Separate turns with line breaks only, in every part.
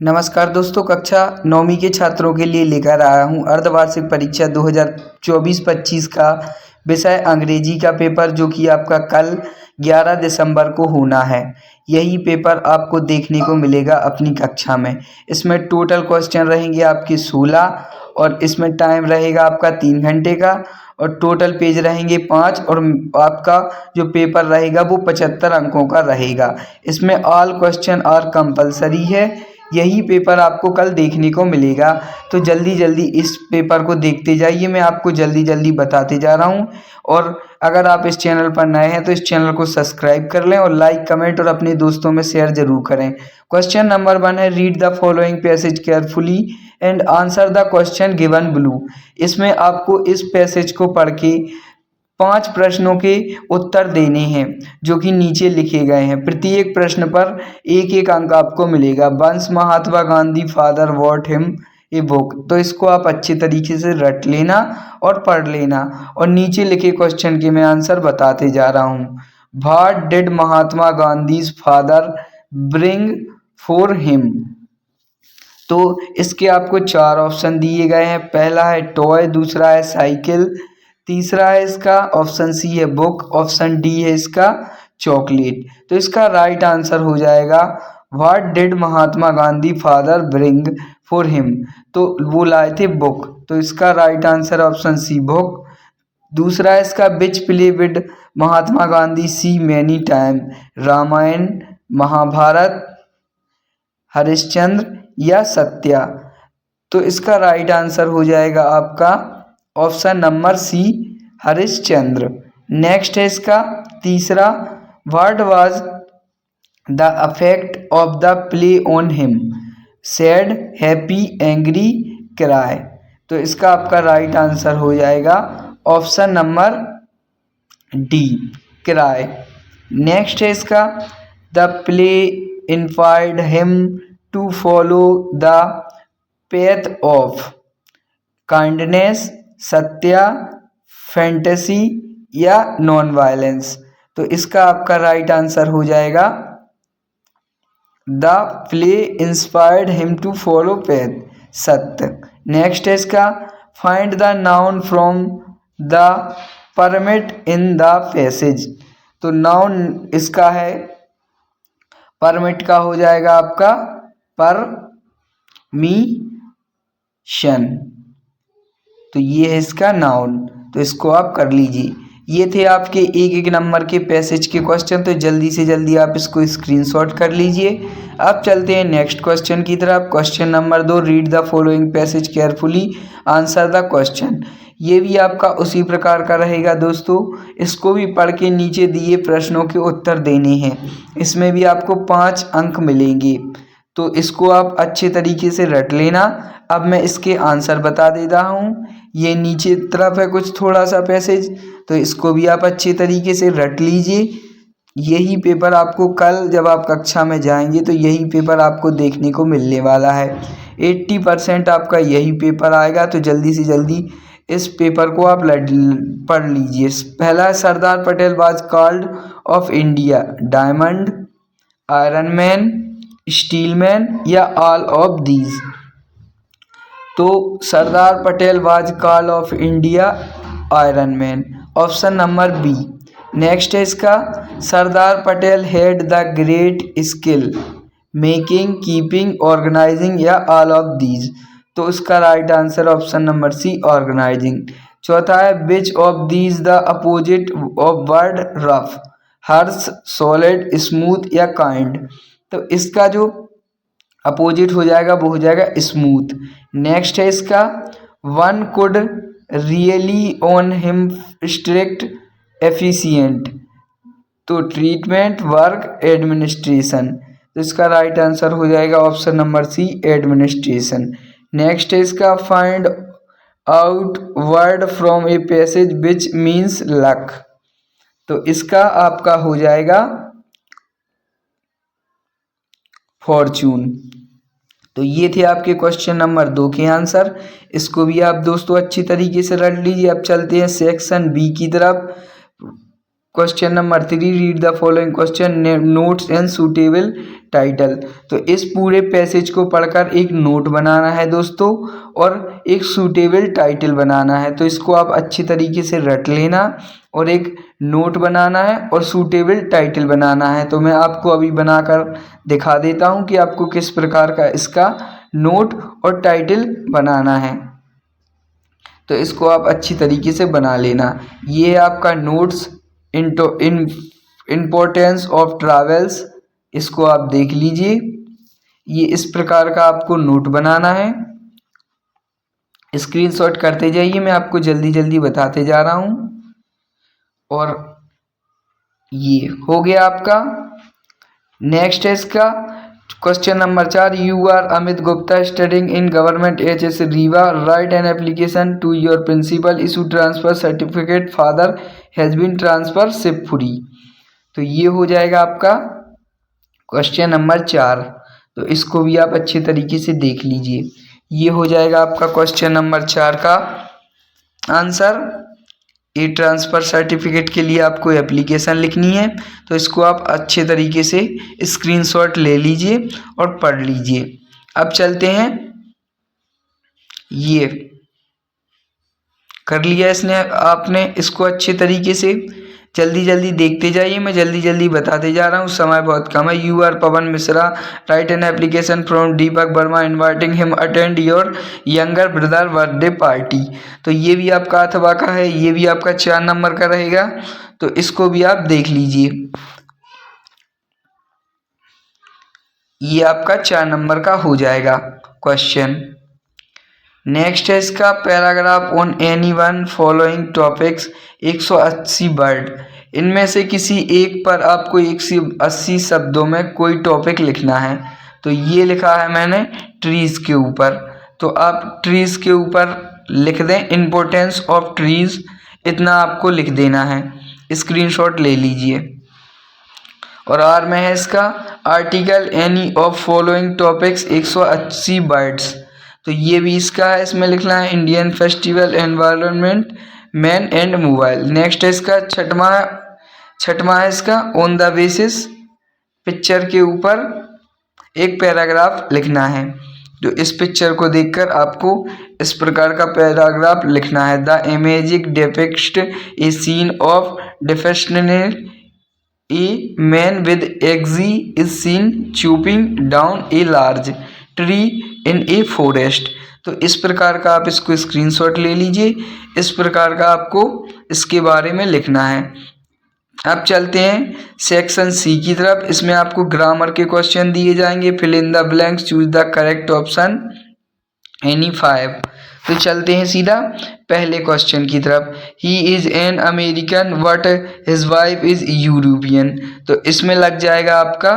नमस्कार दोस्तों, कक्षा 9वीं के छात्रों के लिए लेकर आया हूं अर्धवार्षिक परीक्षा 2024-25 का विषय अंग्रेजी का पेपर, जो कि आपका कल 11 दिसंबर को होना है। यही पेपर आपको देखने को मिलेगा अपनी कक्षा में। इसमें टोटल क्वेश्चन रहेंगे आपके 16 और इसमें टाइम रहेगा आपका 3 घंटे का और टोटल पेज रहेंगे 5 और आपका जो पेपर रहेगा वो 75 अंकों का रहेगा। इसमें ऑल क्वेश्चन आर कंपलसरी है। यही पेपर आपको कल देखने को मिलेगा, तो जल्दी जल्दी इस पेपर को देखते जाइए। मैं आपको जल्दी जल्दी बताते जा रहा हूँ। और अगर आप इस चैनल पर नए हैं तो इस चैनल को सब्सक्राइब कर लें और लाइक, कमेंट और अपने दोस्तों में शेयर जरूर करें। क्वेश्चन नंबर 1 है, read the following passage carefully and answer the question given below. इसमें आपको इस पैसेज को पढ़ के 5 प्रश्नों के उत्तर देने हैं, जो कि नीचे लिखे गए हैं। प्रत्येक प्रश्न पर एक एक अंक आपको मिलेगा। Once Mahatma Gandhi father what him a book. तो इसको आप अच्छे तरीके से रट लेना और पढ़ लेना। और नीचे लिखे क्वेश्चन के मैं आंसर बताते जा रहा हूँ। What did Mahatma Gandhi's father bring for him. तो इसके आपको 4 ऑप्शन दिए गए हैं। पहला है टॉय, दूसरा है साइकिल, तीसरा है इसका ऑप्शन सी है बुक, ऑप्शन डी है इसका चॉकलेट। तो इसका राइट आंसर हो जाएगा what did Mahatma Gandhi father bring for him. तो वो लाए थे बुक, तो इसका right answer option C book. दूसरा है इसका which play with Mahatma Gandhi see many time, Ramayan, Mahabharat, Harishchandra या सत्या। तो इसका राइट आंसर हो जाएगा आपका option number C Harishchandra. Next है इसका तीसरा, what was the affect of the play on him, sad, happy, angry, cry. तो इसका आपका राइट आंसर हो जाएगा option number D, cry. Next है इसका the play inspired him to follow the path of kindness, Satya, fantasy या non violence. तो इसका आपका राइट आंसर हो जाएगा the play inspired him to follow path, Satya. Next है इसका find the noun from the permit in the passage. तो noun इसका है परमिट का हो जाएगा आपका परमिशन। तो ये है इसका नाउन, तो इसको आप कर लीजिए। ये थे आपके एक एक नंबर के पैसेज के क्वेश्चन, तो जल्दी से जल्दी आप इसको स्क्रीनशॉट कर लीजिए। अब चलते हैं नेक्स्ट क्वेश्चन की तरफ। Question number 2, read the following passage carefully, answer the question. ये भी आपका उसी प्रकार का रहेगा दोस्तों। इसको भी पढ़ के नीचे दिए प्रश्नों के उत्तर देने हैं। इसमें भी आपको 5 अंक मिलेंगे, तो इसको आप अच्छे तरीके से रट लेना। अब मैं इसके आंसर बता देता हूँ। ये नीचे तरफ है कुछ थोड़ा सा पैसेज, तो इसको भी आप अच्छे तरीके से रट लीजिए। यही पेपर आपको कल जब आप कक्षा में जाएंगे तो यही पेपर आपको देखने को मिलने वाला है। 80% आपका यही पेपर आएगा, तो जल्दी से जल्दी इस पेपर को आप पढ़ लीजिए। पहला, Sardar Patel was called of India diamond, iron man, steel man या ऑल ऑफ दीज। तो Sardar Patel was called of India iron man, option number B. Next है इसका Sardar Patel had the great skill making, keeping, organising या ऑल ऑफ दीज। तो इसका right answer option number C, organising. चौथा है which of these the opposite of word rough, harsh, solid, smooth या kind. तो इसका जो अपोजिट हो जाएगा वो हो जाएगा स्मूथ। नेक्स्ट है इसका one could really on him strict efficient. तो ट्रीटमेंट, वर्क, एडमिनिस्ट्रेशन। तो इसका राइट आंसर हो जाएगा option number C, administration. Next है इसका find out word from a passage which means luck. तो इसका आपका हो जाएगा फॉर्चून। तो ये थे आपके क्वेश्चन नंबर 2 के आंसर। इसको भी आप दोस्तों अच्छी तरीके से रट लीजिए। अब चलते हैं सेक्शन बी की तरफ। Question number 3, read the following question, notes and suitable title. तो इस पूरे पैसेज को पढ़कर एक नोट बनाना है दोस्तों और एक सूटेबल टाइटल बनाना है। तो इसको आप अच्छी तरीके से रट लेना और एक नोट बनाना है और सूटेबल टाइटल बनाना है। तो मैं आपको अभी बनाकर दिखा देता हूँ कि आपको किस प्रकार का इसका नोट और टाइटल बनाना है। तो इसको आप अच्छी तरीके से बना लेना। ये है आपका नोट्स इम्पोर्टेंस ऑफ ट्रैवल्स, इसको आप देख लीजिए। ये इस प्रकार का आपको नोट बनाना है। स्क्रीनशॉट करते जाइए, मैं आपको जल्दी जल्दी बताते जा रहा हूँ। और ये हो गया आपका। नेक्स्ट है इसका question number 4, you are Amit Gupta studying in government HS Rewa, write an application to your principal, issue transfer certificate, father has been transfer Shivpuri. तो ये हो जाएगा आपका क्वेश्चन नंबर 4। तो इसको भी आप अच्छे तरीके से देख लीजिए। ये हो जाएगा आपका क्वेश्चन नंबर 4 का आंसर। ए ट्रांसफ़र सर्टिफिकेट के लिए आपको एप्लीकेशन लिखनी है। तो इसको आप अच्छे तरीके से स्क्रीनशॉट ले लीजिए और पढ़ लीजिए। अब चलते हैं, ये कर लिया इसने आपने, इसको अच्छे तरीके से जल्दी जल्दी देखते जाइए, मैं जल्दी जल्दी बताते जा रहा हूँ, समय बहुत कम है। You are Pawan Mishra, write an application from Deepak Verma inviting him attend your younger brother birthday party. तो ये भी आपका अथवा का है, ये भी आपका 4 नंबर का रहेगा। तो इसको भी आप देख लीजिए, ये आपका 4 नंबर का हो जाएगा क्वेश्चन। नेक्स्ट है इसका paragraph on any one following topics, 180 word. इनमें से किसी एक पर आपको 180 शब्दों में कोई टॉपिक लिखना है। तो ये लिखा है मैंने ट्रीज़ के ऊपर, तो आप ट्रीज़ के ऊपर लिख दें इम्पोर्टेंस ऑफ ट्रीज़, इतना आपको लिख देना है। स्क्रीनशॉट ले लीजिए। और आर में है इसका article any of following topics, 180 words. तो ये भी इसका है, इसमें लिखना है Indian festival, environment, man and mobile. Next है इसका छठवां है इसका ऑन द बेसिस, पिक्चर के ऊपर एक पैराग्राफ लिखना है। तो इस पिक्चर को देखकर आपको इस प्रकार का पैराग्राफ लिखना है। The image depicts a scene of डिफेशनल, a man with axe is seen chopping down a large tree in a forest. तो इस प्रकार का आप इसको स्क्रीनशॉट ले लीजिए। इस प्रकार का आपको इसके बारे में लिखना है। अब चलते हैं सेक्शन सी की तरफ। इसमें आपको ग्रामर के क्वेश्चन दिए जाएंगे। Fill in the blanks, choose the correct option any 5। तो चलते हैं सीधा पहले क्वेश्चन की तरफ। He is an American but his wife is European. तो इसमें लग जाएगा आपका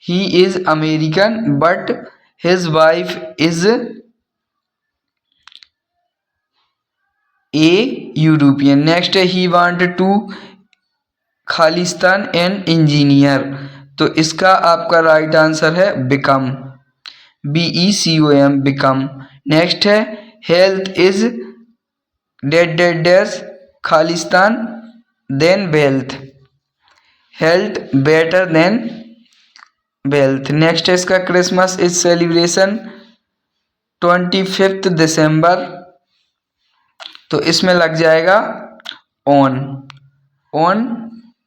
he is American but his wife is a European. Next है ही वांटेड टू खालिस्तान एन इंजीनियर। तो इसका आपका राइट आंसर है बिकम, BECOM बिकम। नेक्स्ट है हेल्थ इज डेड खालिस्तान than wealth, health better than wealth. Next है इसका क्रिसमस इज सेलिब्रेशन 25 दिसंबर। तो इसमें लग जाएगा ऑन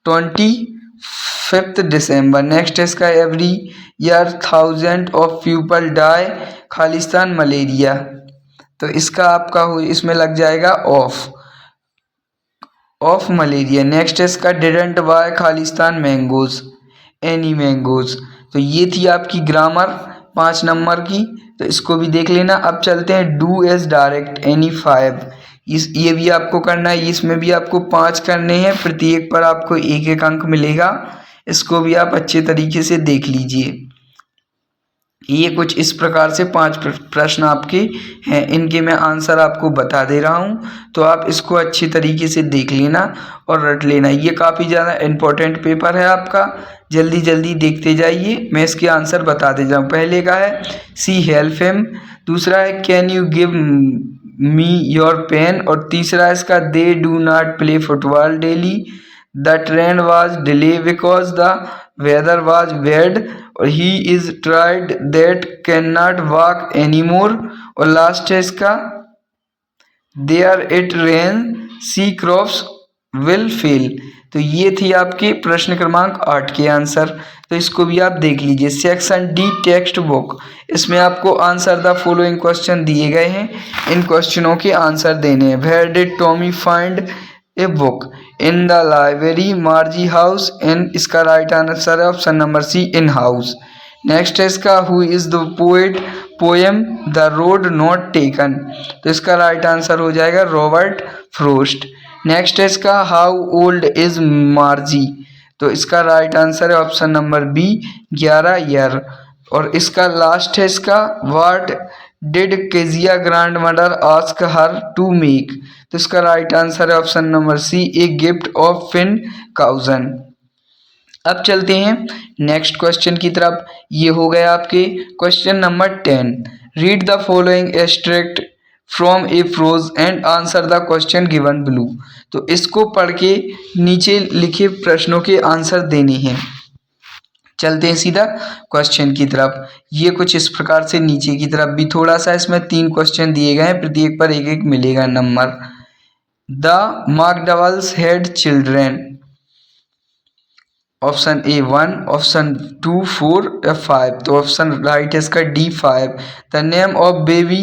25 दिसंबर। नेक्स्ट है इसका every year 1000 of people die खालिस्तान मलेरिया। तो इसका आपका इसमें लग जाएगा ऑफ मलेरिया। नेक्स्ट है इसका डिडंट बाय खालिस्तान मैंगोज एनी मैंगोज। तो ये थी आपकी ग्रामर 5 नंबर की। तो इसको भी देख लेना। अब चलते हैं डू एज डायरेक्ट एनी 5। ये भी आपको करना है। इसमें भी आपको 5 करने हैं, प्रत्येक पर आपको 1-1 अंक मिलेगा। इसको भी आप अच्छे तरीके से देख लीजिए। ये कुछ इस प्रकार से 5 प्रश्न आपके हैं, इनके मैं आंसर आपको बता दे रहा हूँ। तो आप इसको अच्छी तरीके से देख लेना और रट लेना। ये काफ़ी ज़्यादा इम्पोर्टेंट पेपर है आपका, जल्दी जल्दी देखते जाइए, मैं इसके आंसर बता दे जाऊँ। पहले का है सी हेल्प हिम, दूसरा है can you give me your pen, और तीसरा है इसका they do not play football daily, the train was delay because the weather was bad, और he is tried that can not walk any more, और last है इसका there it rain see crops will fail. तो ये थी आपके प्रश्न क्रमांक 8 के आंसर। तो इसको भी आप देख लीजिए। सेक्शन डी टेक्स्ट बुक, इसमें आपको आंसर द फॉलोइंग क्वेश्चन दिए गए हैं, इन क्वेश्चनों के आंसर देने हैं। Where did Tommy find a book? In the library, Margie house, in इसका राइट आंसर है option number C, in house. Next है इसका who is the poet poem the road not taken, तो इसका राइट आंसर हो जाएगा Robert frost. Next है इसका हाउ ओल्ड इज मार्जी, तो इसका राइट आंसर है ऑप्शन नंबर बी 11 ईयर। और इसका लास्ट है इसका what did Kezia grandmother ask her to make, तो इसका राइट आंसर है option number C a gift of 10,000। अब चलते हैं नेक्स्ट क्वेश्चन की तरफ। ये हो गया आपके question number 10। Read the following extract from a prose and answer the question given below, तो इसको पढ़ के नीचे लिखे प्रश्नों के आंसर देने हैं। चलते हैं सीधा क्वेश्चन की तरफ। ये कुछ इस प्रकार से नीचे की तरफ भी थोड़ा सा इसमें 3 क्वेश्चन दिए गए हैं, प्रत्येक पर एक एक मिलेगा number. The McDowells had children, option A 1, option 2 4 या 5, तो ऑप्शन राइट है इसका D 5। The name of baby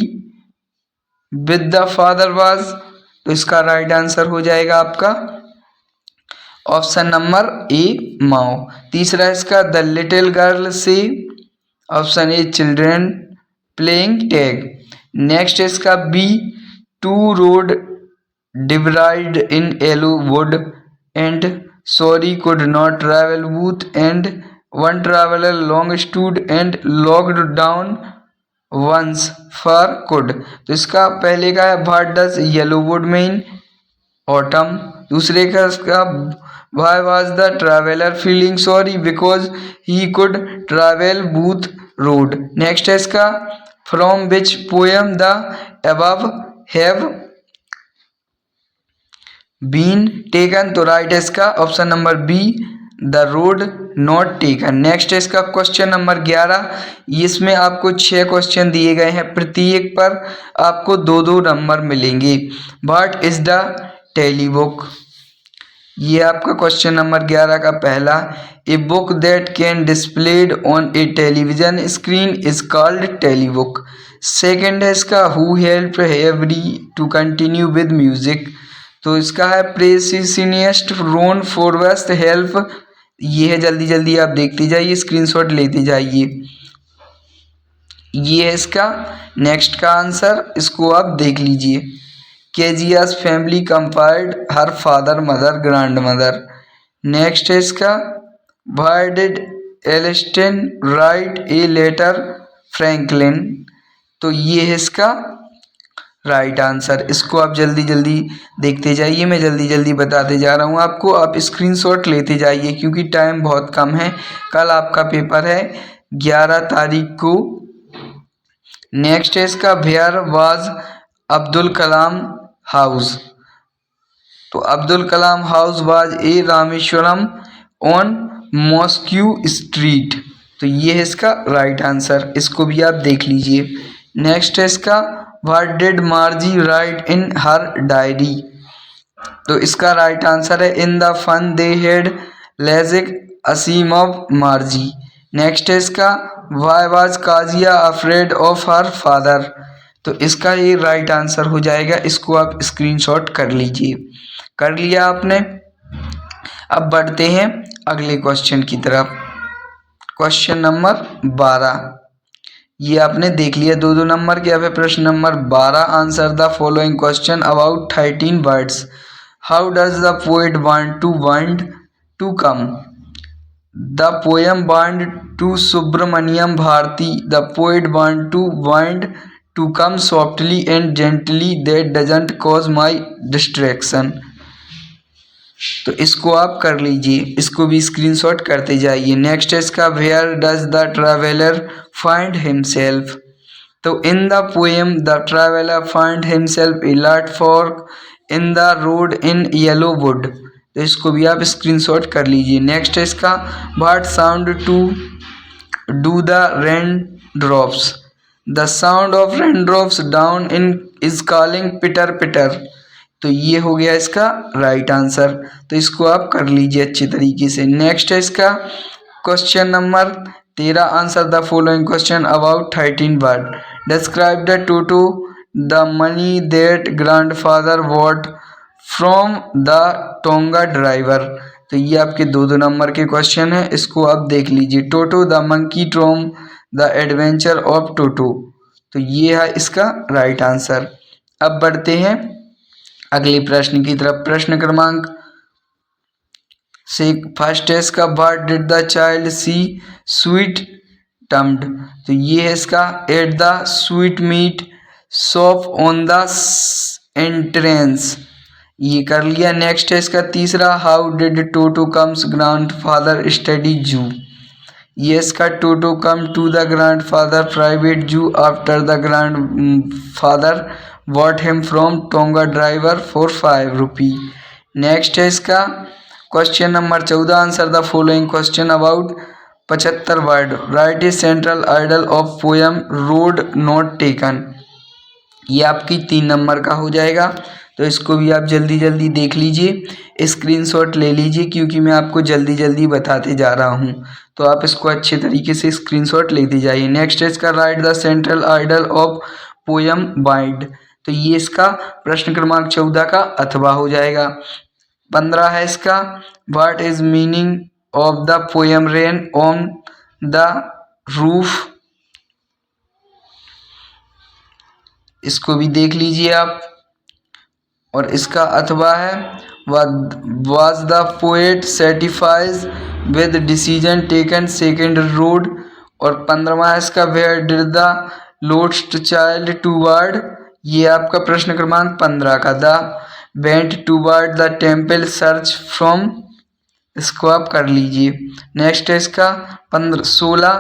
with the father was, तो इसका राइट आंसर हो जाएगा आपका ऑप्शन नंबर ए माओ। तीसरा इसका the little girl say, option A children playing tag. Next इसका B two road divide in yellow wood and sorry could not travel both, and one traveler long stood and looked down once for could, तो इसका पहले का है what does yellow wood mean? autumn। दूसरे का इसका why was the traveler feeling sorry because he could travel both road। Next है इसका from which poem the above have been taken, तो राइट है इसका option number B the road not taken. Next है इसका क्वेश्चन नंबर 11। इसमें आपको 6 question दिए गए हैं, प्रत्येक पर आपको 2-2 नंबर मिलेंगे। What is the tele book, ये आपका क्वेश्चन नंबर 11 का पहला। A book that can displayed on a television screen is called tele book. Second है इसका who help every to continue with music, तो इसका है प्रेसिनियस्ट रोन फॉरवेस्ट हेल्प। ये है, जल्दी जल्दी आप देखते जाइए, स्क्रीनशॉट लेते जाइए। ये है इसका नेक्स्ट का आंसर, इसको आप देख लीजिए। Kezia's family compared her father mother grandmother. Next है इसका why did Elliston write a letter Franklin, तो ये है इसका राइट आंसर। इसको आप जल्दी जल्दी देखते जाइए, मैं जल्दी जल्दी बताते जा रहा हूँ आपको, आप स्क्रीनशॉट लेते जाइए क्योंकि टाइम बहुत कम है। कल आपका पेपर है 11 तारीख को। नेक्स्ट है इसका where was Abdul Kalam house, तो Abdul Kalam house was a Rameswaram on mosque street, तो ये है इसका राइट आंसर। इसको भी आप देख लीजिए। नेक्स्ट है इसका what did Margie write in her diary, तो इसका राइट आंसर है in the fun they had लेजिक असीम ऑफ मार्जी। नेक्स्ट है इसका why was Kezia afraid of her father, तो इसका ये राइट आंसर हो जाएगा। इसको आप स्क्रीनशॉट कर लीजिए। कर लिया आपने। अब बढ़ते हैं अगले क्वेश्चन की तरफ। क्वेश्चन नंबर 12, ये आपने देख लिया 2-2 नंबर के। अब है प्रश्न नंबर 12, answer the following question about 13 words. How does the poet want to come, the poem want to Subramaniam Bharati, the poet want to come softly and gently that doesn't cause my distraction, तो इसको आप कर लीजिए। इसको भी स्क्रीनशॉट करते जाइए। Next है इसका where does the traveller find himself, तो in the poem the traveller find himself a lot fork in the road in yellow wood. तो इसको भी आप स्क्रीनशॉट कर लीजिए। नेक्स्ट है इसका what sound to do the rain drops, the sound of rain drops down in is calling pitter pitter. तो ये हो गया इसका राइट आंसर, तो इसको आप कर लीजिए अच्छे तरीके से। नेक्स्ट है इसका question number 13, answer the following question about 13 word, describe the toto the money that grandfather what from the tonga driver. तो ये आपके 2-2 नंबर के क्वेश्चन है, इसको आप देख लीजिए। Toto the monkey from the adventure of Toto, तो ये है इसका राइट आंसर। अब बढ़ते हैं अगले प्रश्न की तरफ। प्रश्न क्रमांक से फर्स्ट है इसका what did the child see sweet टम्ड, तो ये है इसका at the sweet meat shop on the entrance, ये कर लिया। नेक्स्ट है इसका तीसरा how did Toto comes grandfather study zoo, ये इसका Toto come to the grandfather private zoo after the grandfather bought him from tonga driver for 5 rupee. Next है इसका question number 14, answer the following question about 75 word, right a central idea of poem road not taken, ये आपकी 3 number का हो जाएगा। तो इसको भी आप जल्दी जल्दी देख लीजिए, स्क्रीनशॉट ले लीजिए, क्योंकि मैं आपको जल्दी जल्दी बताते जा रहा हूँ, तो आप इसको अच्छे तरीके से स्क्रीनशॉट लेते जाइए। नेक्स्ट है इसका write the central idea of poem bind, तो ये इसका प्रश्न क्रमांक 14 का अथवा हो जाएगा। 15 है इसका what is meaning of the poem rain on the roof, इसको भी देख लीजिए आप। और इसका अथवा है was the poet satisfies with decision taken second road. और 15वां है इसका where did the lost child toward, ये आपका प्रश्न क्रमांक 15 का the went toward the temple search from, इसको आप कर लीजिए। नेक्स्ट है इसका 16